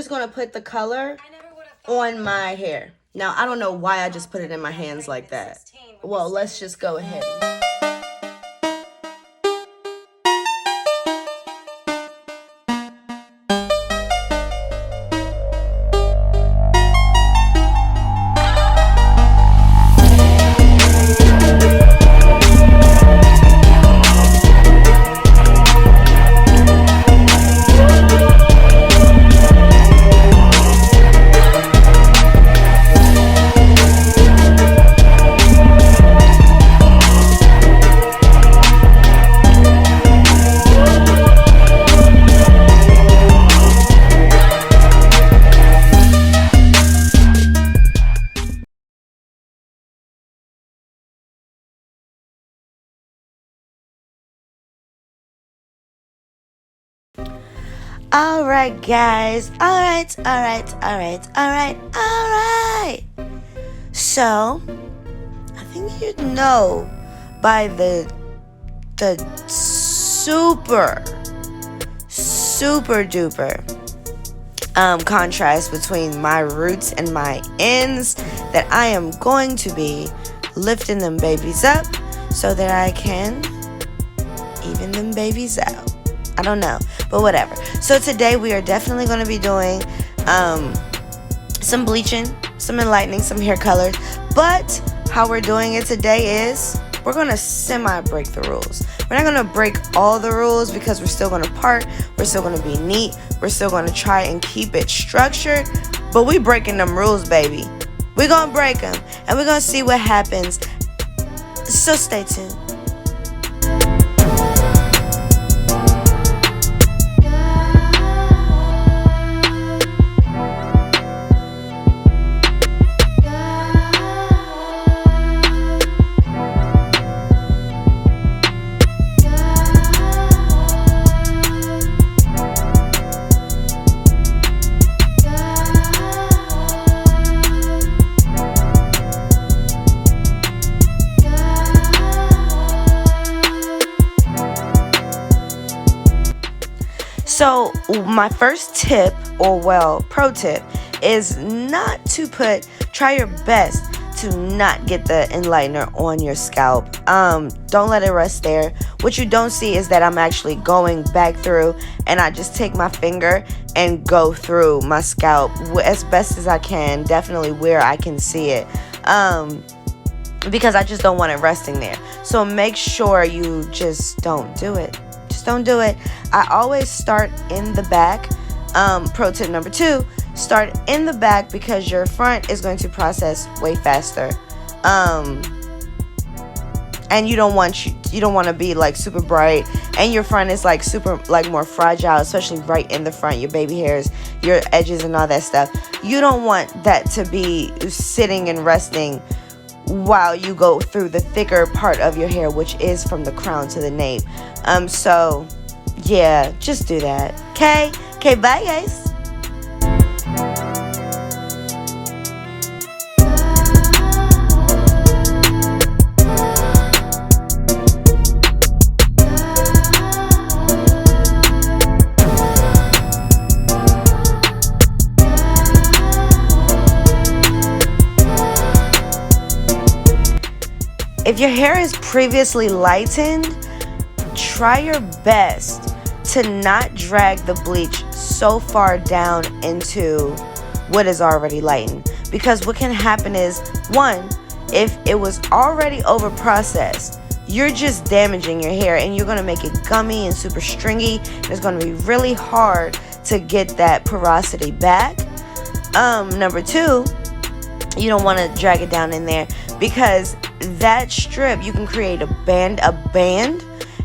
just going to put the color on my hair. Now, I don't know why I just put it in my hands like that. Well, let's just go ahead. Alright, guys. Alright. So, I think you know by the super duper contrast between my roots and my ends that I am going to be lifting them babies up so that I can even them babies out. I don't know, but whatever. So today we are definitely going to be doing some bleaching, some enlightening, some hair colors. But how we're doing it today is we're going to semi-break the rules. We're not going to break all the rules because we're still going to part. We're still going to be neat. We're still going to try and keep it structured. But we breaking them rules, baby. We're going to break them. And we're going to see what happens. So stay tuned. So my first tip, or pro tip, is not to try your best to not get the enlightener on your scalp. Don't let it rest there. What you don't see is that I'm actually going back through, and I just take my finger and go through my scalp as best as I can, definitely where I can see it. Because I just don't want it resting there. So make sure you just don't do it. Don't do it. I always start in the back. Pro tip number 2, start in the back because your front is going to process way faster. And you don't want to be like super bright, and your front is like super like more fragile, especially right in the front, your baby hairs, your edges and all that stuff. You don't want that to be sitting and resting while you go through the thicker part of your hair, which is from the crown to the nape. So yeah, just do that. Okay, bye guys. If your hair is previously lightened, try your best to not drag the bleach so far down into what is already lightened. Because what can happen is, one, if it was already over processed, you're just damaging your hair and you're going to make it gummy and super stringy. It's going to be really hard to get that porosity back. Number 2, you don't want to drag it down in there, because that strip, you can create a band,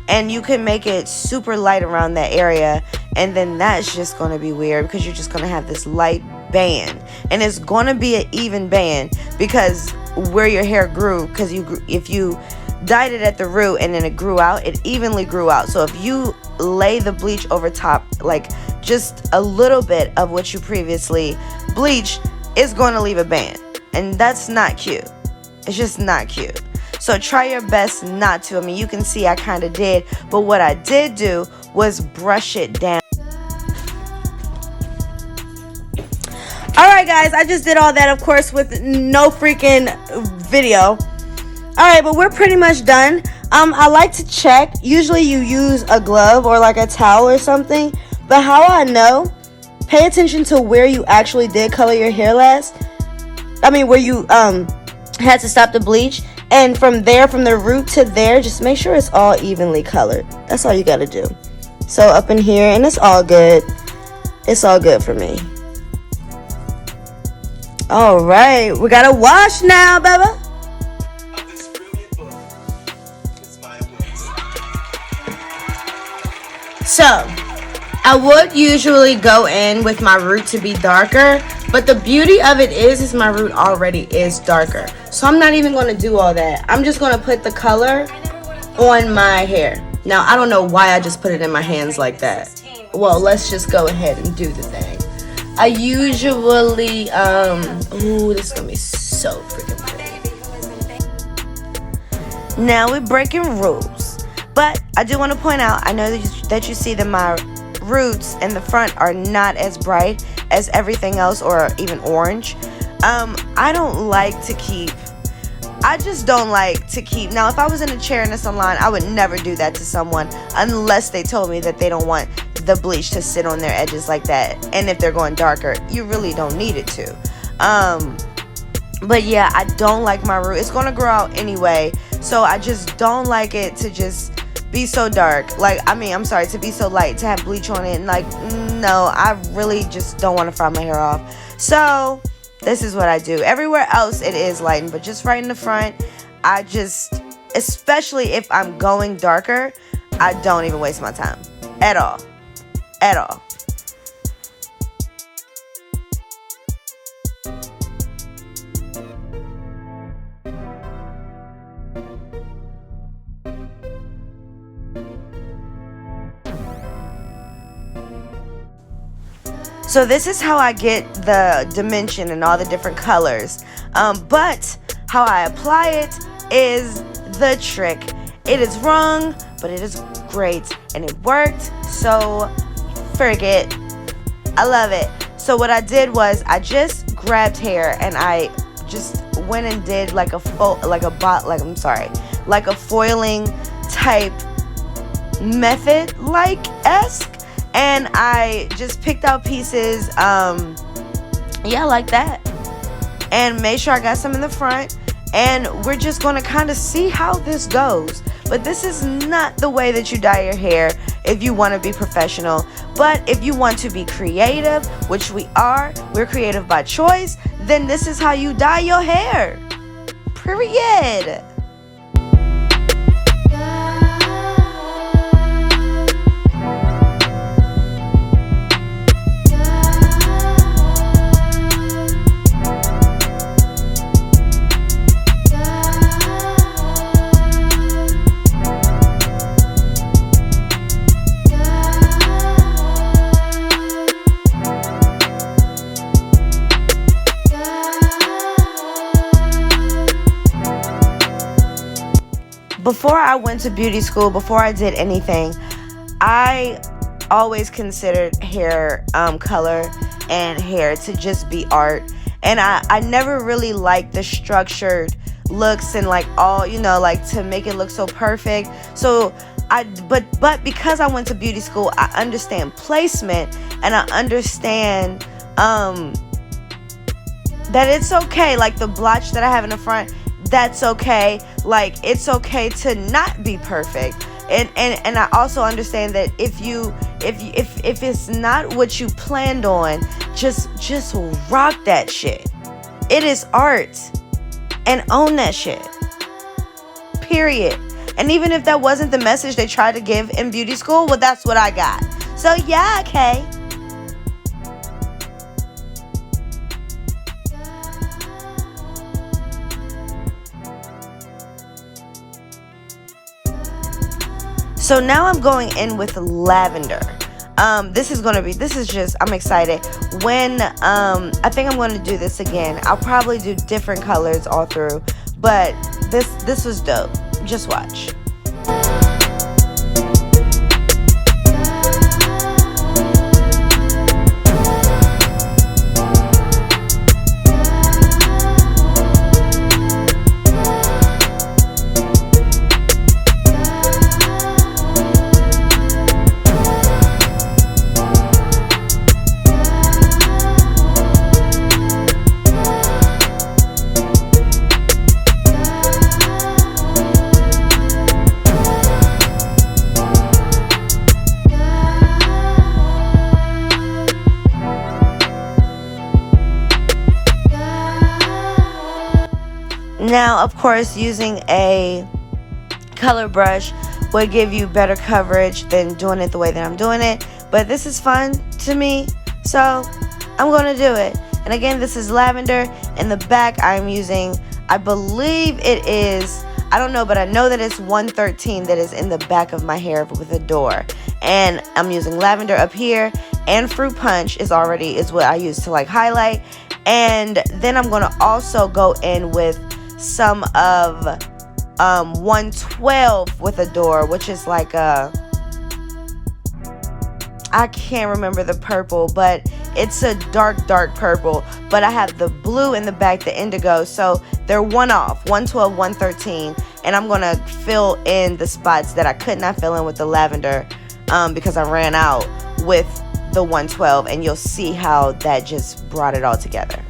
and you can make it super light around that area, and then that's just going to be weird because you're just going to have this light band, and it's going to be an even band because where your hair grew, because if you dyed it at the root and then it grew out, it evenly grew out. So if you lay the bleach over top, like just a little bit of what you previously bleached, it's going to leave a band, and that's not cute. It's just not cute. So try your best not to. I mean, you can see I kind of did, but what I did do was brush it down. Alright guys, I just did all that, of course, with no freaking video. Alright, but we're pretty much done. I like to check. Usually you use a glove or like a towel or something. But how I know, pay attention to where you actually did color your hair last. I mean, where you had to stop the bleach. And from there, from the root to there, just make sure it's all evenly colored. That's all you gotta do. So up in here, and it's all good. It's all good for me. All right, we gotta wash now, baby. So, I would usually go in with my root to be darker, but the beauty of it is my root already is darker. So I'm not even going to do all that. I'm just going to put the color on my hair. Now, I don't know why I just put it in my hands like that. Well, let's just go ahead and do the thing. I usually, ooh, this is going to be so freaking pretty. Now we're breaking rules. But I do want to point out, I know that you see that my roots in the front are not as bright as everything else or even orange. I don't like to keep, now if I was in a chair in a salon, I would never do that to someone unless they told me that they don't want the bleach to sit on their edges like that. And if they're going darker, you really don't need it to. But yeah, I don't like my root. It's going to grow out anyway, so I just don't like it to just be so dark. Like, I mean, I'm sorry, to be so light, to have bleach on it. And like, no, I really just don't want to fry my hair off. So this is what I do. Everywhere else it is lightened, but just right in the front, I just, especially if I'm going darker, I don't even waste my time at all. At all. So this is how I get the dimension and all the different colors. But how I apply it is the trick. It is wrong, but it is great. And it worked, so forget. I love it. So what I did was I just grabbed hair and I just went and did like a foiling type method esque. And I just picked out pieces, yeah, like that. And made sure I got some in the front. And we're just going to kind of see how this goes. But this is not the way that you dye your hair if you want to be professional. But if you want to be creative, which we're creative by choice, then this is how you dye your hair. Period. Before I went to beauty school, before I did anything, I always considered hair color and hair to just be art. And I never really liked the structured looks and like all, like to make it look so perfect. So but because I went to beauty school, I understand placement and I understand that it's okay. Like the blotch that I have in the front, that's okay. Like it's okay to not be perfect. And I also understand that if it's not what you planned on, just rock that shit. It is art. And own that shit. Period. And even if that wasn't the message they tried to give in beauty school, well, that's what I got. So yeah, okay. So now I'm going in with lavender. I'm excited. When, I think I'm going to do this again. I'll probably do different colors all through. But this was dope. Just watch. Now, of course, using a color brush would give you better coverage than doing it the way that I'm doing it, but this is fun to me, so I'm going to do it. And again, this is lavender. In the back, I'm using, I believe it is, I don't know, but I know that it's 113 that is in the back of my hair with a door. And I'm using lavender up here, and fruit punch is what I use to like highlight. And then I'm going to also go in with some of 112 with a door, which is like a, I can't remember the purple, but it's a dark purple. But I have the blue in the back, the indigo, so they're one off, 112, 113. And I'm gonna fill in the spots that I could not fill in with the lavender because I ran out with the 112, and you'll see how that just brought it all together.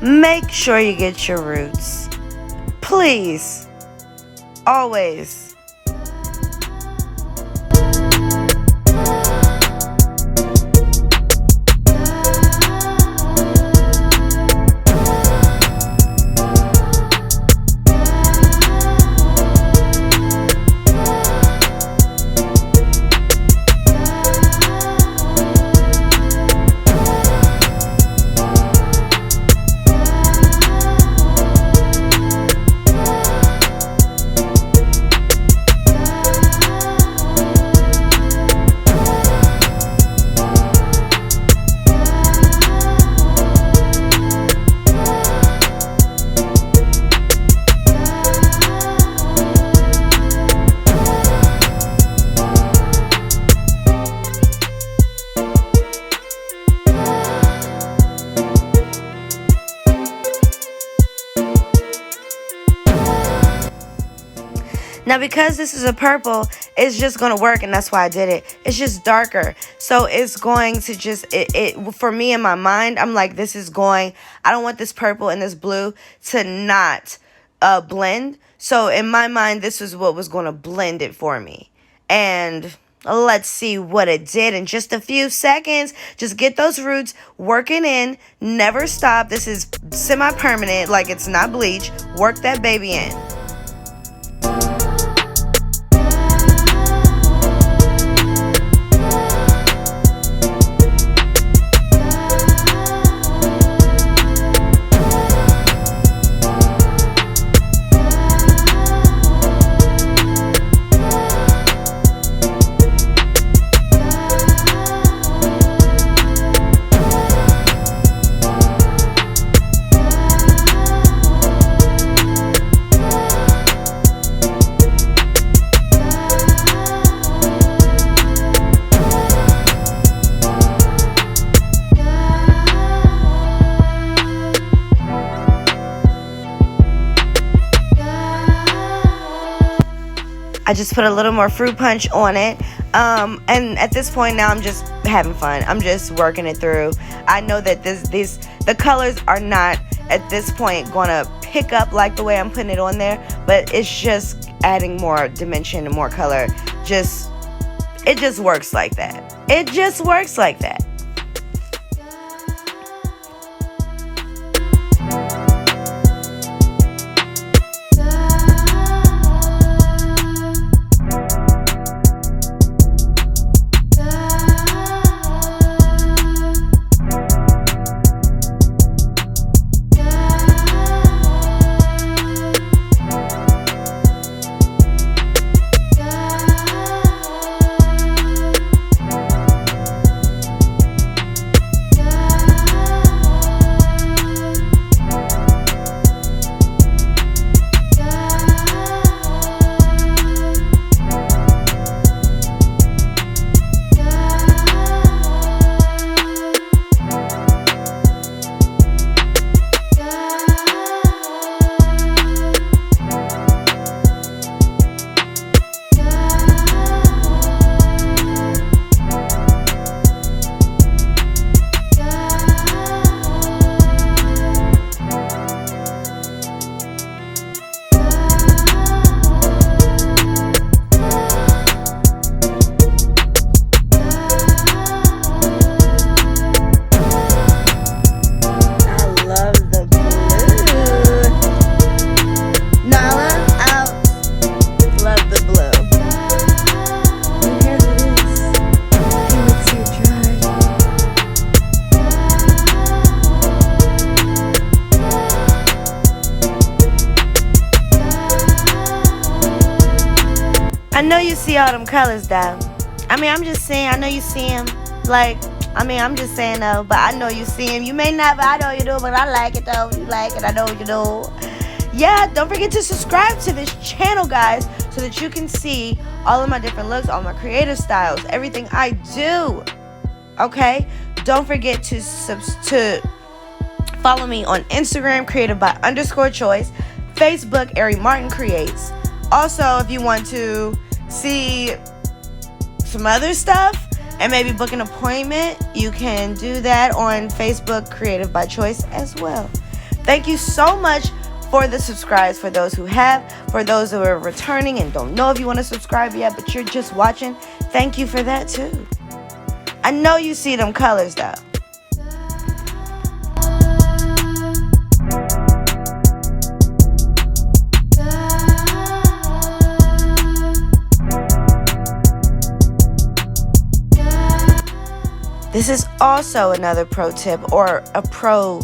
Make sure you get your roots. Please. Always. Now, because this is a purple, it's just going to work, and that's why I did it. It's just darker. So it's going to just, for me in my mind, I'm like, this is going, I don't want this purple and this blue to not blend. So in my mind, this is what was going to blend it for me. And let's see what it did in just a few seconds. Just get those roots working in. Never stop. This is semi-permanent, like it's not bleach. Work that baby in. I just put a little more fruit punch on it. And at this point now I'm just having fun. I'm just working it through. I know that the colors are not at this point going to pick up like the way I'm putting it on there, but it's just adding more dimension and more color. It just works like that. It just works like that. I know you see all them colors though. I mean, I'm just saying, I know you see them. Like, I mean, I'm just saying though, but I know you see them. You may not, but I know you do, but I like it though. You like it, I know you do. Yeah, don't forget to subscribe to this channel, guys, so that you can see all of my different looks, all my creative styles, everything I do. Okay? Don't forget to follow me on Instagram, creative_by_choice, Facebook, Ari Martin Creates. Also, if you want to see some other stuff and maybe book an appointment, you can do that on Facebook, Creative by Choice as well. Thank you so much for the subscribes, for those who have, for those who are returning and don't know if you want to subscribe yet, but you're just watching. Thank you for that too. I know you see them colors though. This is also another pro tip, or a pro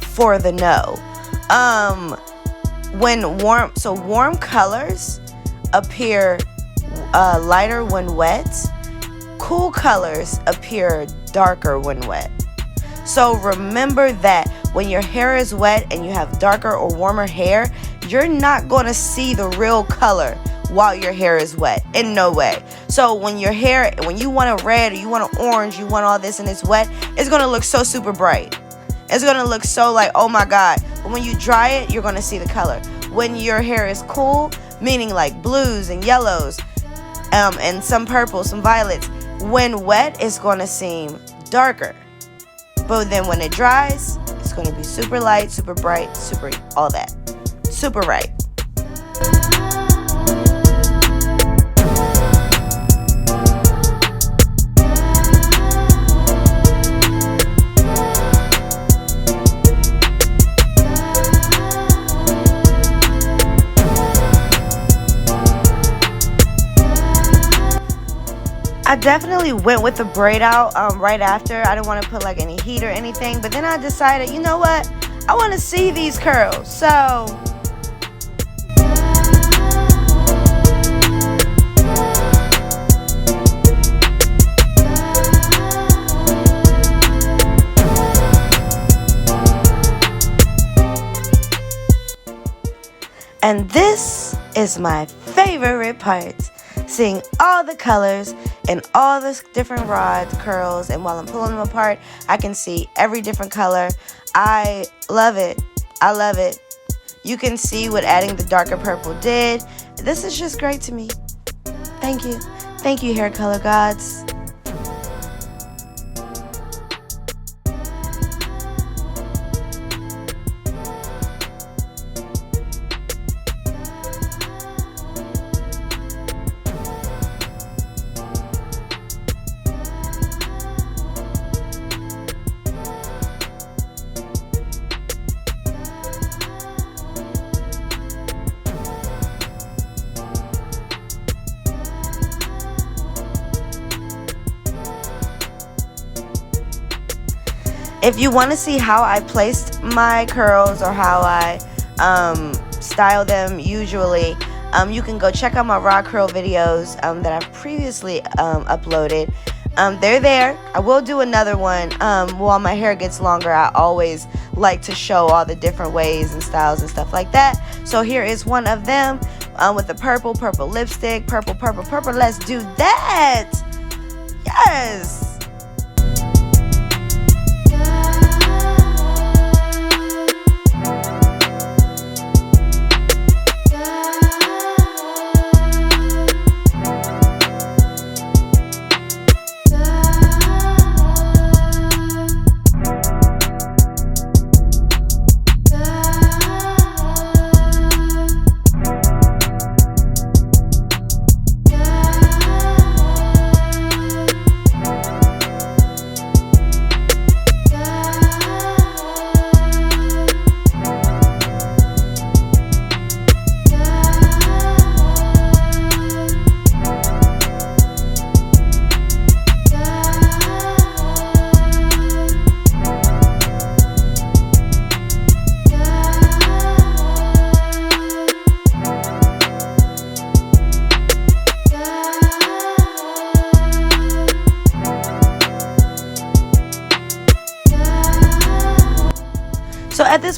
for the no. When warm colors appear lighter when wet. Cool colors appear darker when wet. So remember that when your hair is wet and you have darker or warmer hair, you're not going to see the real color while your hair is wet, in no way. So when you want a red or you want an orange, you want all this and it's wet, it's going to look so super bright. It's going to look so like, oh my God. But when you dry it, you're going to see the color. When your hair is cool, meaning like blues and yellows, and some purple, some violets, when wet, it's going to seem darker. But then when it dries, it's going to be super light, super bright, super all that. Super bright. I definitely went with the braid out right after. I didn't want to put like any heat or anything, but then I decided, you know what? I want to see these curls. So and this is my favorite part. Seeing all the colors and all the different rods, curls, and while I'm pulling them apart, I can see every different color. I love it. I love it. You can see what adding the darker purple did. This is just great to me. Thank you. Thank you, hair color gods. If you want to see how I placed my curls or how I style them usually, you can go check out my raw curl videos that I've previously uploaded. They're there. I will do another one while my hair gets longer. I always like to show all the different ways and styles and stuff like that. So here is one of them with the purple lipstick. Purple. Let's do that. Yes.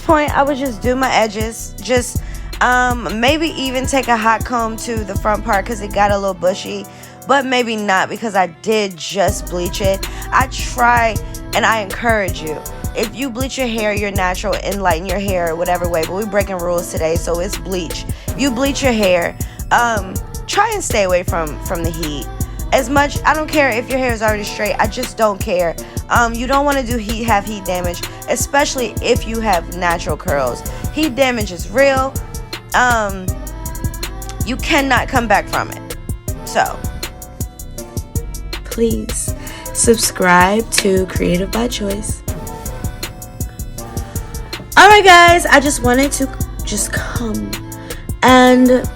point, I would just do my edges. Just maybe even take a hot comb to the front part because it got a little bushy. But maybe not because I did just bleach it. I try and I encourage you. If you bleach your hair, you're natural and lighten your hair whatever way. But we're breaking rules today, so it's bleach. If you bleach your hair, try and stay away from the heat. As much, I don't care if your hair is already straight. I just don't care. You don't want to have heat damage, especially if you have natural curls. Heat damage is real. You cannot come back from it. So, please subscribe to Creative by Choice. Alright guys, I just wanted to come and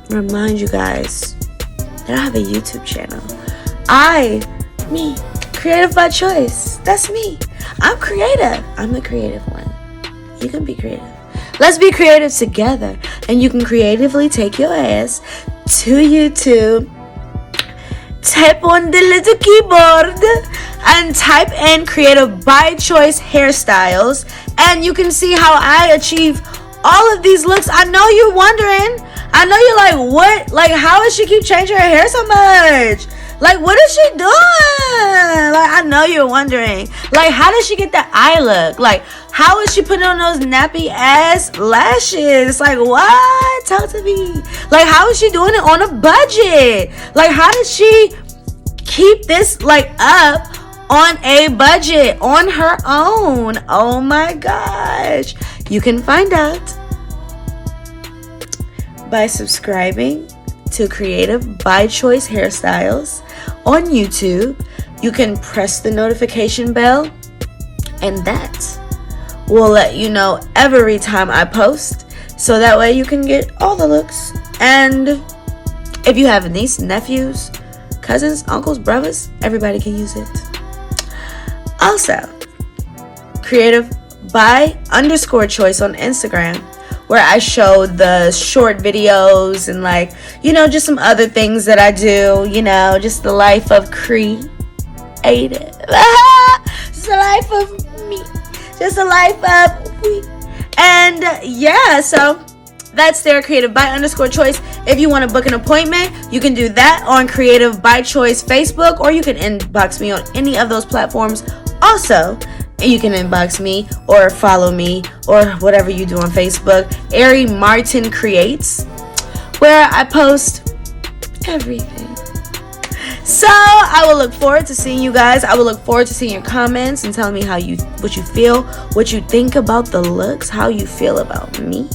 remind you guys that I have a YouTube channel. Me, Creative by Choice. That's me. I'm creative. I'm the creative one. You can be creative. Let's be creative together. And you can creatively take your ass to YouTube, type on the little keyboard, and type in Creative by Choice hairstyles. And you can see how I achieve all of these looks. I know you're wondering. I know you're like, what? Like, how does she keep changing her hair so much? Like, what is she doing? Like, I know you're wondering. Like, how does she get that eye look? Like, how is she putting on those nappy ass lashes? Like, what? Talk to me. Like, how is she doing it on a budget? Like, how does she keep this, like, up on a budget on her own? Oh my gosh. You can find out by subscribing to Creative by Choice Hairstyles on YouTube. You can press the notification bell, and that will let you know every time I post, so that way you can get all the looks. And if you have nieces, nephews, cousins, uncles, brothers, everybody can use it. Also, Creative by _choice on Instagram, where I show the short videos and, like, you know, just some other things that I do, you know, just the life of creative. Just the life of me. Just the life of we. And yeah, so that's their Creative by _choice. If you want to book an appointment, you can do that on Creative by Choice Facebook, or you can inbox me on any of those platforms. Also, you can inbox me or follow me or whatever you do on Facebook, Ari Martin Creates, where I post everything. So I will look forward to seeing you guys. I will look forward to seeing your comments and telling me what you feel, what you think about the looks, how you feel about me.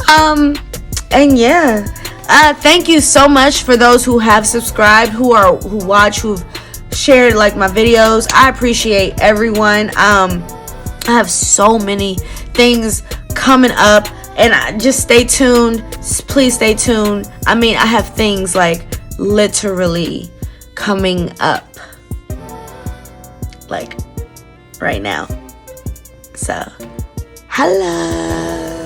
And yeah, thank you so much for those who have subscribed, who watch, who've shared, like, my videos. I appreciate everyone. I have so many things coming up, and just stay tuned. Please stay tuned. I mean, I have things like literally coming up, like right now. So, hello.